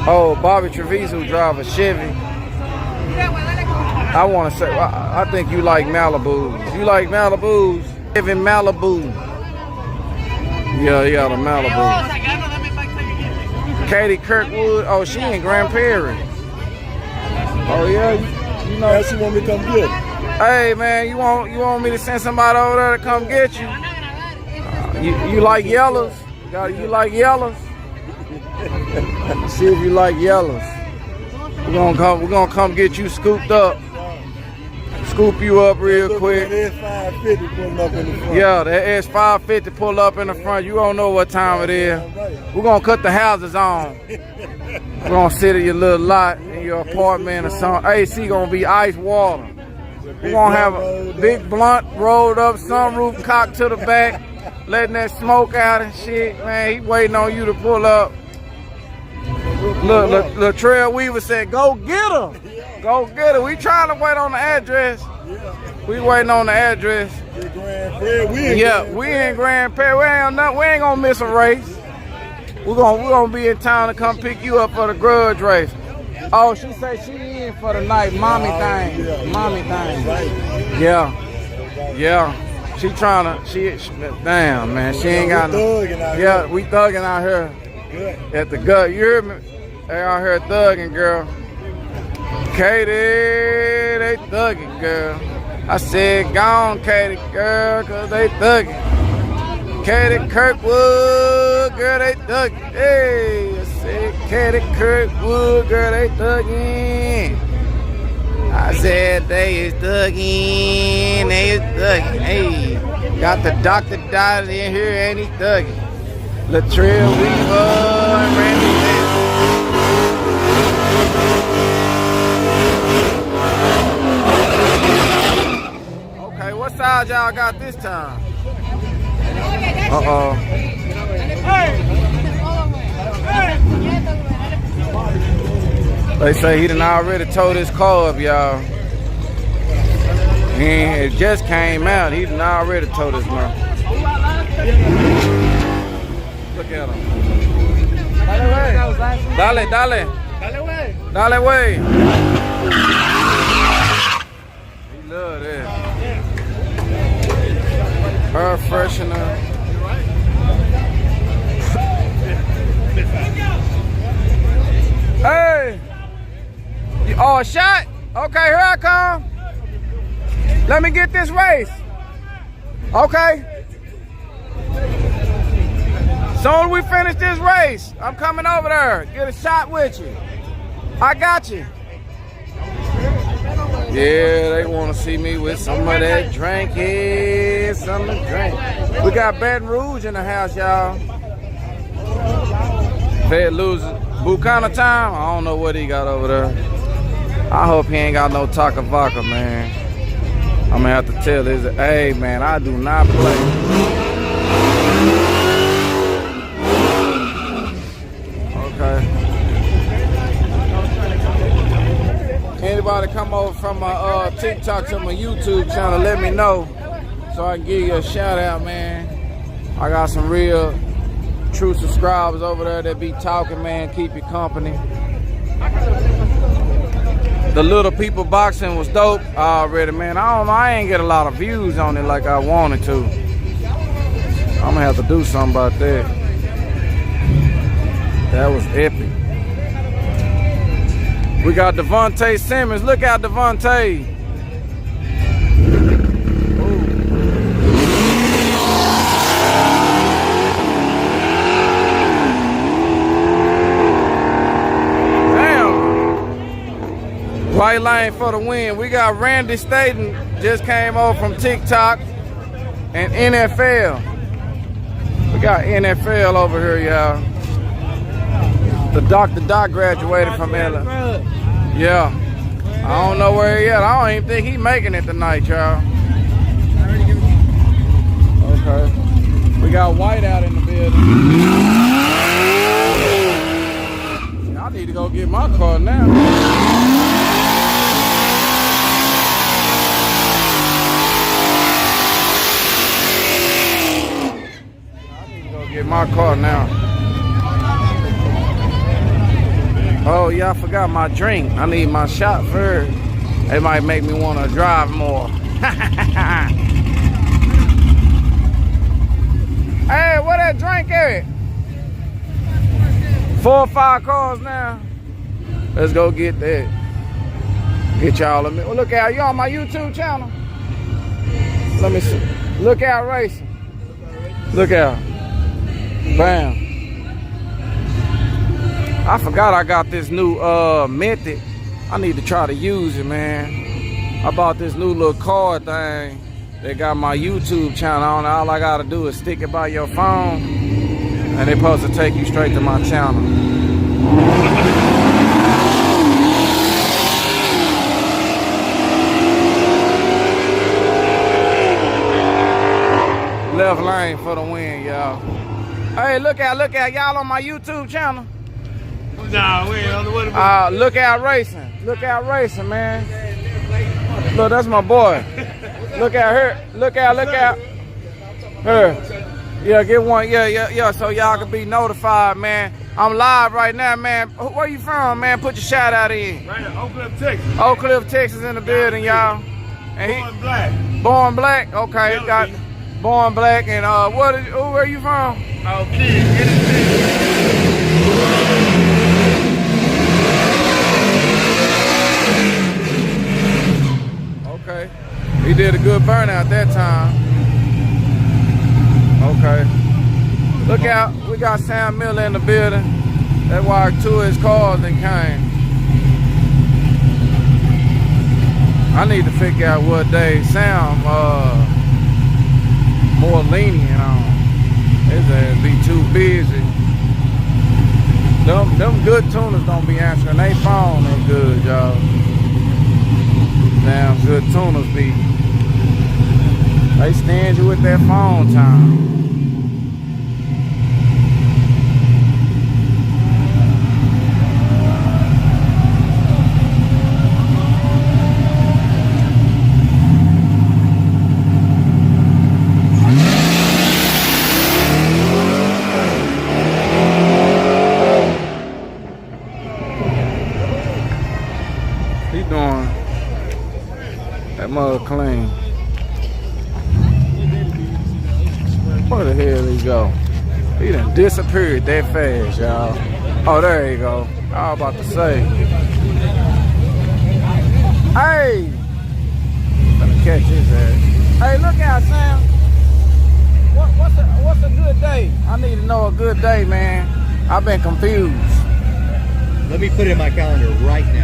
Oh, Bobby Treviso drive a Chevy. I want to say, I think you like Malibus. You like Malibus? Live in Malibu. Yeah, he got a Malibu. Katie Kirkwood. Oh, she in Grand Prairie. Oh yeah, you know. She want me to come get it. Hey man, you want me to send somebody over there to come get you? You like yellows? You like yellows? See if you like yellows. We're gonna come get you scooped up. Scoop you up real quick. That S550 pulling up in the front. Yeah, that S550 pull up in the front. You don't know what time it is. We're gonna cut the houses on. We're gonna sit at your little lot in your apartment or something. AC gonna be ice water. We're gonna have a big blunt rolled up, sunroof cocked to the back, letting that smoke out and shit. Man, he waiting on you to pull up. Look, Latrell Weaver said, go get her. Go get her. We trying to wait on the address. We waiting on the address. We in Grand Prairie. We ain't gonna miss a race. We're gonna be in town to come pick you up for the Grudge race. Oh, she say she in for the night. Mommy thing. Mommy thing. Yeah. She trying to, damn man, she ain't got no. Yeah, we thugging out here. At the gut. You hear me? They out here thugging, girl. Katie, they thugging, girl. I said, gone, Katie, girl, cause they thugging. Katie Kirkwood, girl, they thugging. Hey, I said, Katie Kirkwood, girl, they thugging. I said, they is thugging, they is thugging. Hey, got the Dr. Dottie in here and he thugging. Latrell Weaver and Randy Davis. Okay, what size y'all got this time? Uh-oh. They say he done already towed his car up, y'all. And it just came out. He done already towed his mouth. Look at him. Dale, dale. Dale, way. He love that. Air freshener. Hey. Oh, a shot? Okay, here I come. Let me get this race. Okay. Soon as we finish this race, I'm coming over there. Get a shot with you. I got you. Yeah, they want to see me with some of that drink. Yeah, some of the drink. We got Baton Rouge in the house, y'all. Fed loses. Bucana time? I don't know what he got over there. I hope he ain't got no Taka Vodka, man. I'm gonna have to tell his, hey, man, I do not play. Anybody come over from my TikTok to my YouTube channel, let me know so I can give you a shout out, man. I got some real true subscribers over there that be talking, man, keep you company. The Little People boxing was dope already, man. I don't know, I ain't get a lot of views on it like I wanted to. I'm gonna have to do something about that. That was epic. We got Devontae Simmons. Look out, Devontae. Damn. White lane for the win. We got Randy Staten. Just came over from TikTok and NFL. We got NFL over here, y'all. The Dr. Doc graduated from LA. Yeah. I don't know where he at. I don't even think he making it tonight, y'all. Okay. We got White out in the building. I need to go get my car now. I need to go get my car now. Oh yeah, I forgot my drink. I need my shot first. It might make me want to drive more. Hey, where that drink at? 4 or 5 cars now. Let's go get that. Get y'all a minute. Well, look out, you on my YouTube channel? Let me see. Look out racing. Look out. Bam. I forgot I got this new method. I need to try to use it, man. I bought this new little card thing. They got my YouTube channel on it. All I gotta do is stick it by your phone, and they supposed to take you straight to my channel. Left lane for the win, y'all. Hey, look out, y'all on my YouTube channel. Nah, we ain't on the way. Look out racing. Look out racing, man. Look, that's my boy. Look out her. Look out her. Yeah, get one. Yeah. So y'all can be notified, man. I'm live right now, man. Where you from, man? Put your shout out in. Right now, Oak Cliff, Texas. Oak Cliff, Texas in the building, y'all. Born black. Born black? Okay, got born black. And where you from? Okay. Okay. He did a good burnout that time. Okay. Look out. We got Sam Miller in the building. That's why 2 of his cars then came. I need to figure out what day Sam more lenient on. His ass be too busy. Them good tuners don't be answering they phone no good, y'all. Damn good tuners be. They stand you with that phone time. He doing that mother clean. Where the hell he go? He done disappeared that fast, y'all. Oh, there you go. I was about to say. Hey! Gonna catch his ass. Hey, look out, Sam. What's a good day? I need to know a good day, man. I've been confused. Let me put it in my calendar right now.